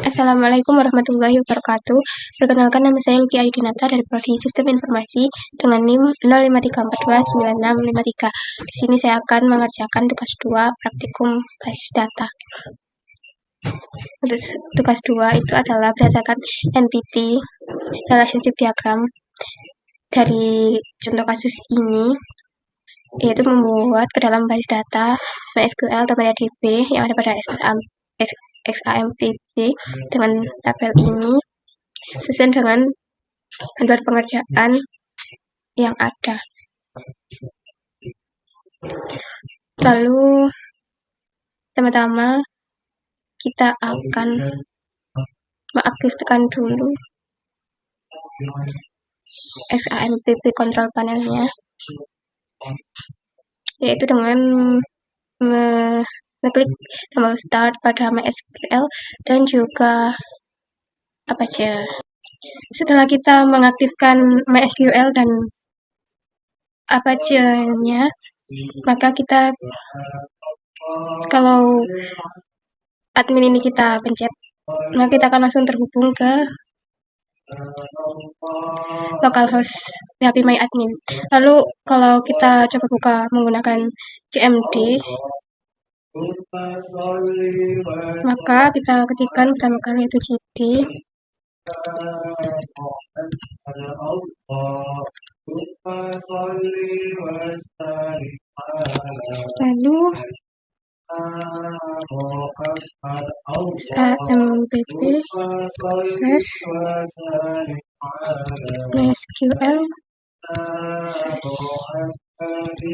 Assalamualaikum warahmatullahi wabarakatuh. Perkenalkan, nama saya Luki Ayudinata dari Prodi Sistem Informasi dengan NIM 053429653. Di sini saya akan mengerjakan tugas 2 praktikum basis data. Untuk tugas 2 itu adalah berdasarkan entity relationship diagram. Dari contoh kasus ini, yaitu membuat ke dalam basis data MySQL atau MariaDB yang ada pada XAMPP dengan tabel ini sesuai dengan panduan pengerjaan yang ada. Lalu pertama-tama kita akan mengaktifkan dulu XAMPP control panelnya, yaitu dengan mengklik tombol start pada MySQL dan juga Apache. Setelah kita mengaktifkan MySQL dan Apache-nya, maka kita, kalau admin ini kita pencet, maka kita akan langsung terhubung ke localhost PHP My Admin. Lalu kalau kita coba buka menggunakan CMD, maka kita ketikkan pertama kali itu cd lalu XAMPP MySQL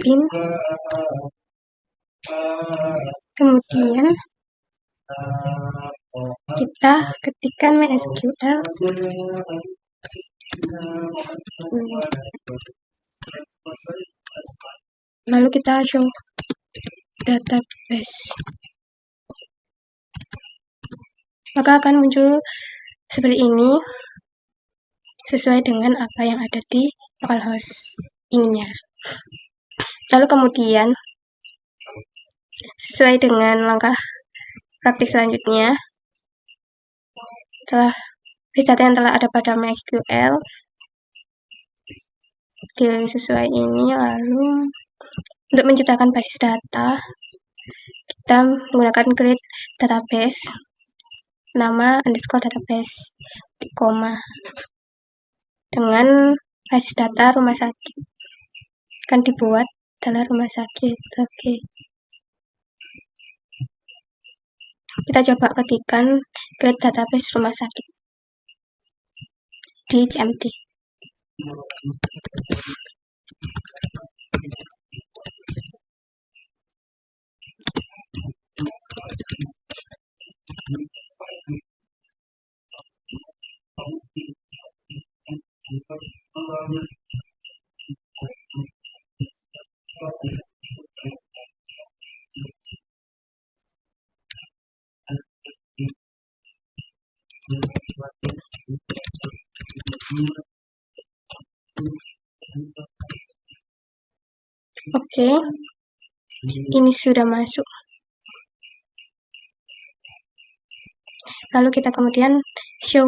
bin, kemudian kita ketikkan MySQL, lalu kita show database, maka akan muncul seperti ini sesuai dengan apa yang ada di localhost ininya. Lalu kemudian sesuai dengan langkah praktik selanjutnya, setelah basis data yang telah ada pada MySQL sesuai ini, lalu untuk menciptakan basis data kita menggunakan create database, nama underscore database koma dengan basis data rumah sakit akan dibuat adalah rumah sakit. Oke. Kita coba ketikkan create database rumah sakit di CMD. Oke, ini sudah masuk. Lalu kita kemudian show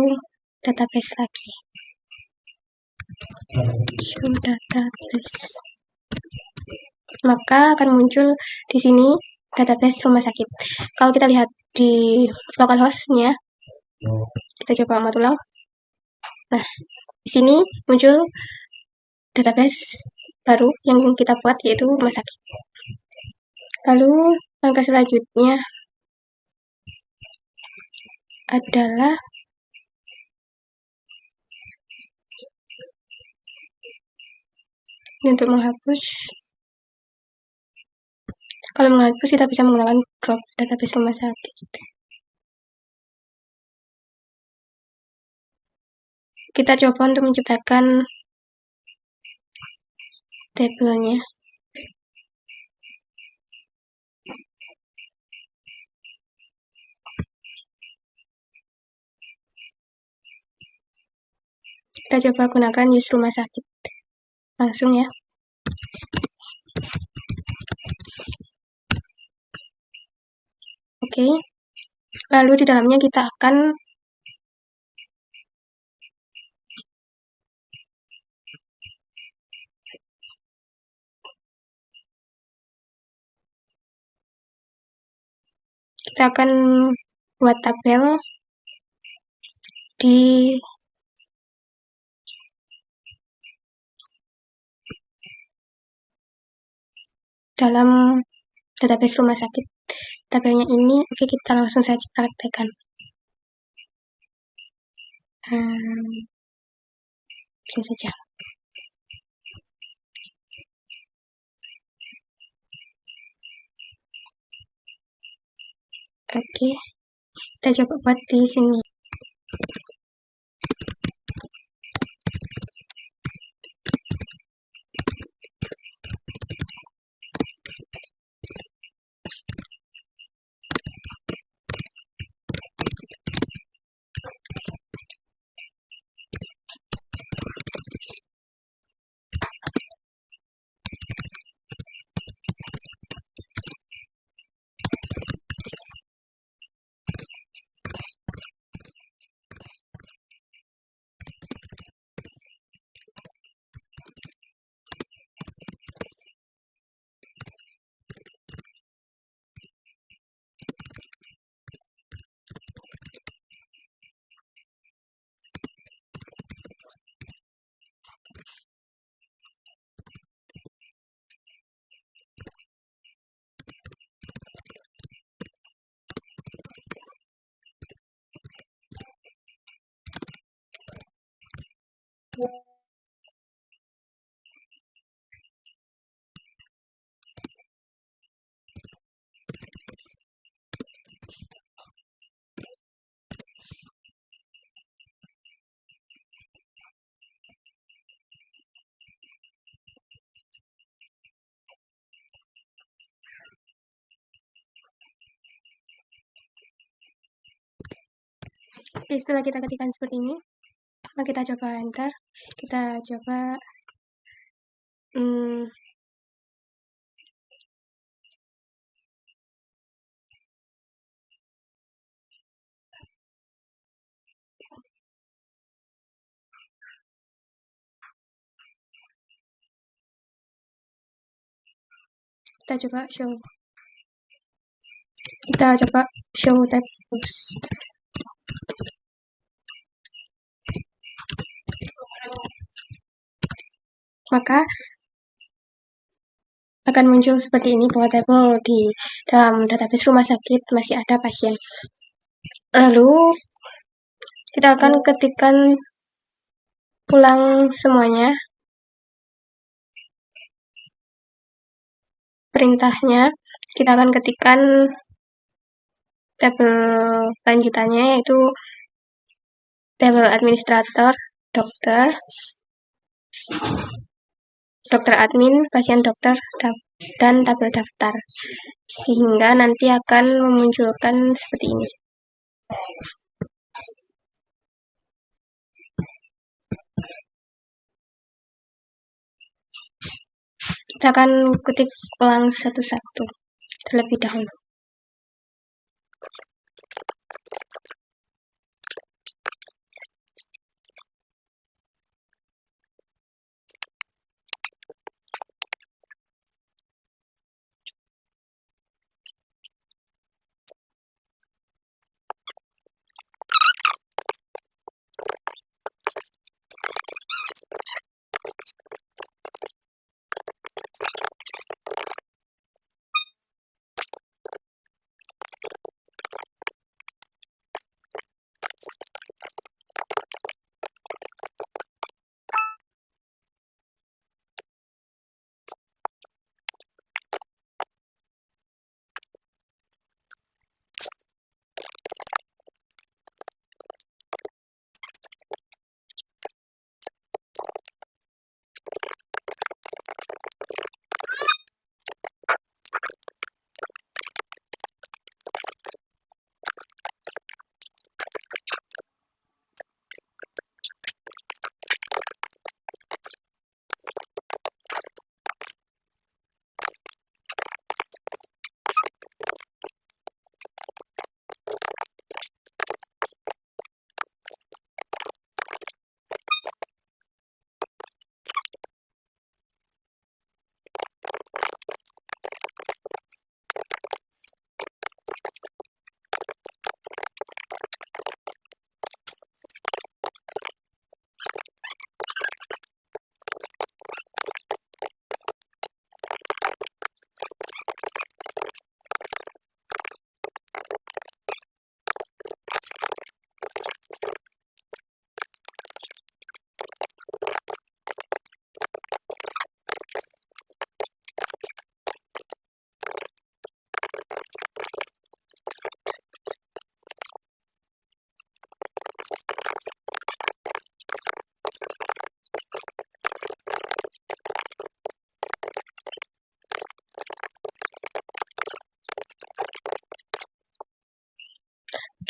database lagi. Show database. Maka akan muncul di sini database rumah sakit. Kalau kita lihat di localhost-nya, kita coba amat ulang. Nah, di sini muncul database baru yang kita buat, yaitu rumah sakit. Lalu langkah selanjutnya adalah untuk menghapus. Kalau menghapus kita bisa menggunakan drop database rumah sakit. Kita coba untuk menciptakan tabelnya. Kita coba gunakan use rumah sakit langsung ya. Oke. Lalu di dalamnya kita akan kita akan buat tabel di dalam database rumah sakit. Tabelnya ini, oke, kita langsung saja praktekkan. Langsung saja. Oke, kita coba buat di sini. Oke, setelah kita ketikkan seperti ini, kita coba enter, kita coba kita coba show tables. Maka akan muncul seperti ini bahwa tabel di dalam database rumah sakit masih ada pasien. Lalu kita akan ketikkan pulang semuanya. Perintahnya kita akan ketikkan tabel lanjutannya, yaitu tabel administrator, dokter admin, pasien dokter, dan tabel daftar, sehingga nanti akan memunculkan seperti ini. Kita akan ketik ulang satu-satu terlebih dahulu.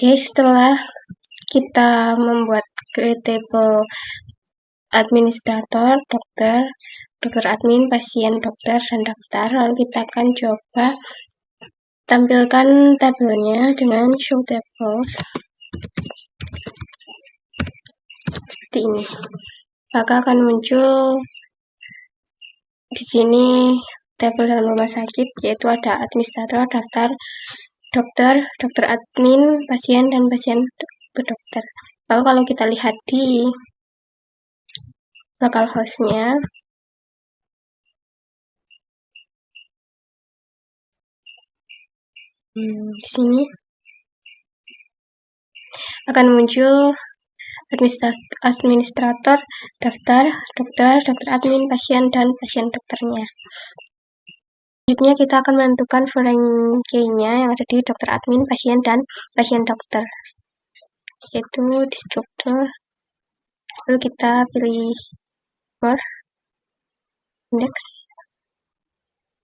Oke, setelah kita membuat create table administrator, dokter admin, pasien, dokter, dan daftar, lalu kita akan coba tampilkan tabelnya dengan show tables seperti ini. Maka akan muncul di sini tabel dalam rumah sakit, yaitu ada administrator, daftar, dokter admin, pasien, dan pasien ke dokter. Lalu kalau kita lihat di localhost-nya, di sini akan muncul administrator, daftar, dokter admin, pasien, dan pasien dokternya. Selanjutnya kita akan menentukan foreign key-nya yang ada di dokter admin, pasien, dan pasien dokter, yaitu di struktur. Lalu kita pilih more, index,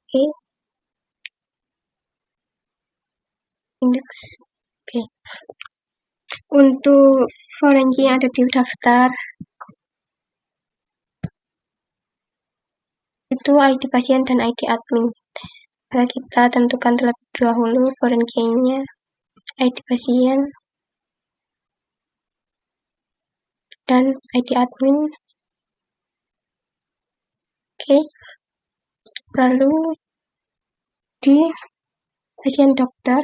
oke, index, oke. Untuk foreign key yang ada di daftar itu ID pasien dan ID admin. Maka kita tentukan terlebih dahulu foreign key-nya ID pasien dan ID admin. Oke. Lalu di pasien dokter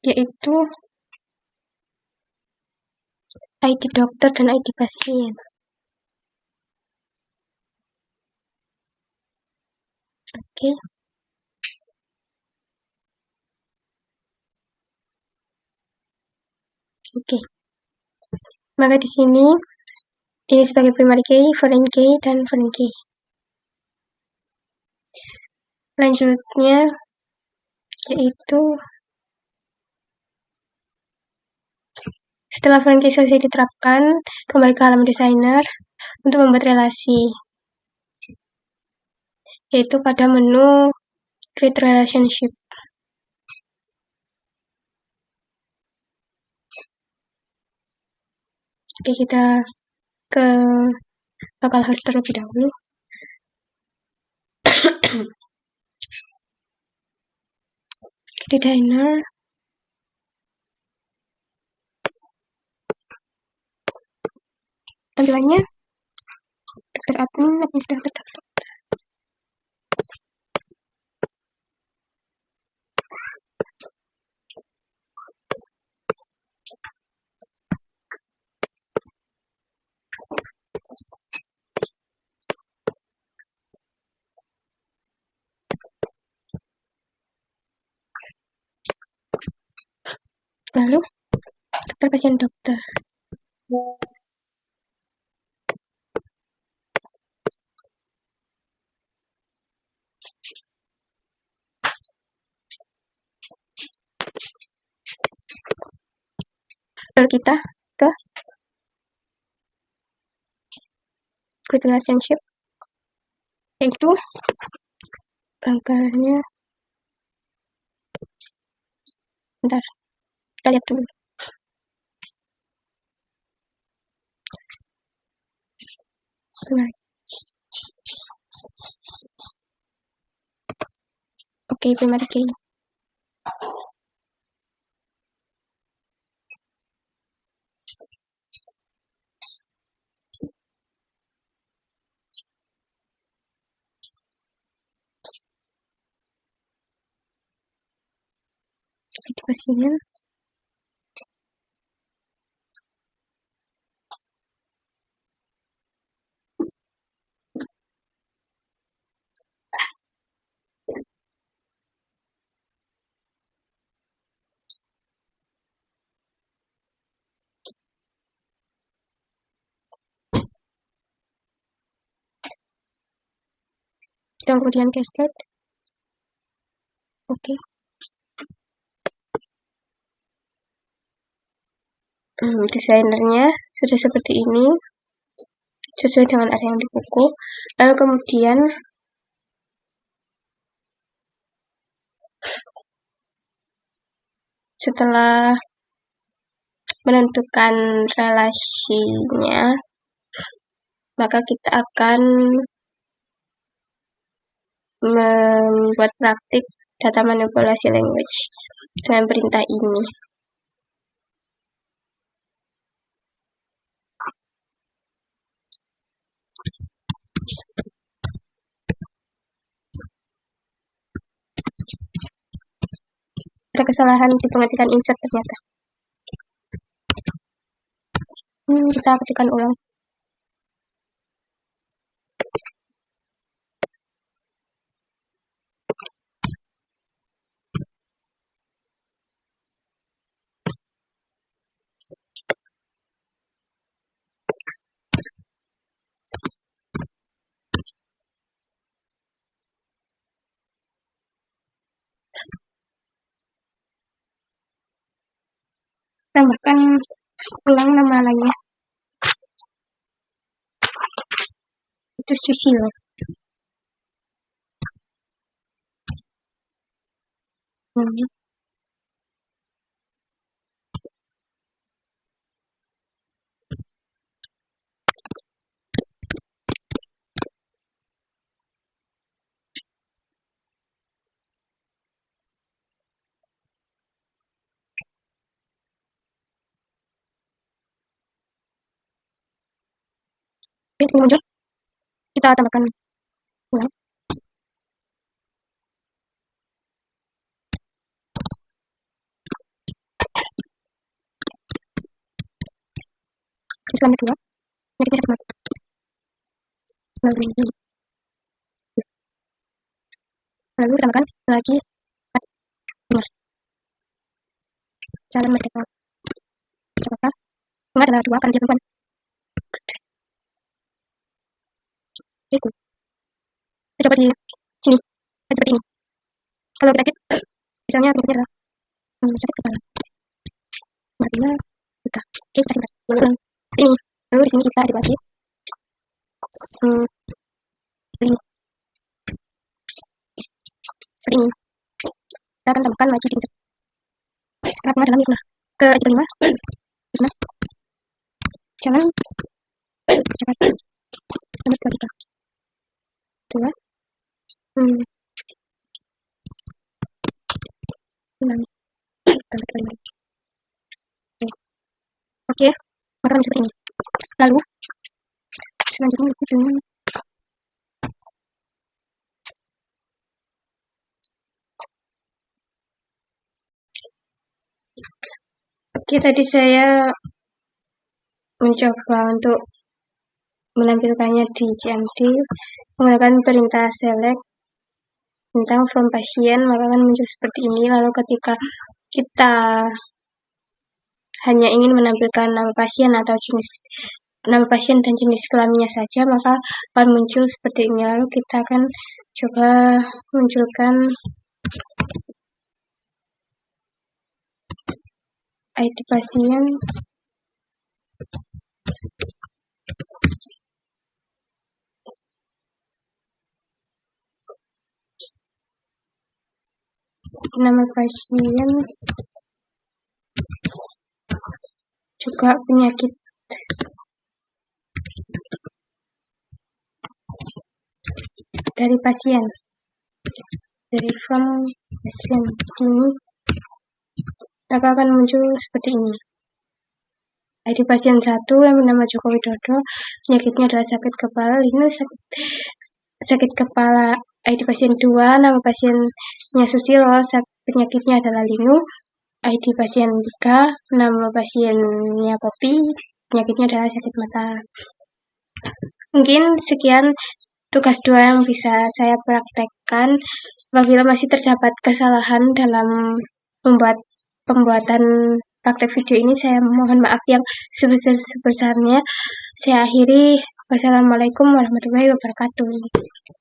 yaitu ID dokter dan ID pasien. Oke. Oke. Maka di sini ini sebagai primary key, foreign key, dan foreign key. Selanjutnya yaitu setelah foreign key selesai diterapkan, kembali ke halaman designer untuk membuat relasi, yaitu pada menu create relationship. Oke, kita ke localhost terlebih dahulu. Designer, tampilannya dokter admin, administrator, dokter. Lalu dokter pasien dokter. Lalu kita ke create relationship, yaitu bangkanya. Bentar, kita lihat dulu. Oke, primary key. ID pasien. Dan kemudian cascade. Oke. Desainernya sudah seperti ini, sesuai dengan area yang di buku. Lalu kemudian setelah menentukan relasinya, maka kita akan membuat praktik data manipulasi language dengan perintah ini. Ada kesalahan di pengetikan insert ternyata. Kita ketikkan ulang. Tambahkan ulang nama lainnya. Itu Susilo. Oke, sini muncul. Kita tambahkan ulang. Islam kedua, penyakitnya sakit mata. Lalu tambahkan lagi dengar. Jalan merdeka. Jakarta. Enggak adalah 2 karena dia perempuan. Itu. Kita coba di sini. Seperti ini. Kalau kita cek, misalnya penyakitnya adalah sakit kepala. Artinya kita. Oke, kita simpan. Ulang. Ini. Lalu di sini kita dibagi. Seperti ini. Kita akan tambahkan lagi di insert. Sekarang dalam hikmah. Ke ayat kelima. Hikmah. Jangan Jakarta. Nomor 23. 2. 6. Tambah 25. Oke. Maka seperti ini. Lalu selanjutnya itu dengan oke, tadi saya mencoba untuk menampilkannya di CMD menggunakan perintah select tentang from pasien, maka akan muncul seperti ini. Lalu ketika kita hanya ingin menampilkan nama pasien atau jenis nama pasien dan jenis kelaminnya saja, maka akan muncul seperti ini. Lalu kita akan coba munculkan ID pasien, nama pasien, juga penyakit dari pasien, dari form pasien ini, maka akan muncul seperti ini. ID pasien 1 yang bernama Joko Widodo, penyakitnya adalah sakit kepala, ini sakit kepala. ID pasien 2, nama pasiennya Susilo, penyakitnya adalah Linu. ID pasien 3, nama pasiennya Poppy, penyakitnya adalah sakit mata. Mungkin sekian tugas 2 yang bisa saya praktekkan. Apabila masih terdapat kesalahan dalam pembuatan praktek video ini, saya mohon maaf yang sebesar-besarnya. Saya akhiri. Wassalamualaikum warahmatullahi wabarakatuh.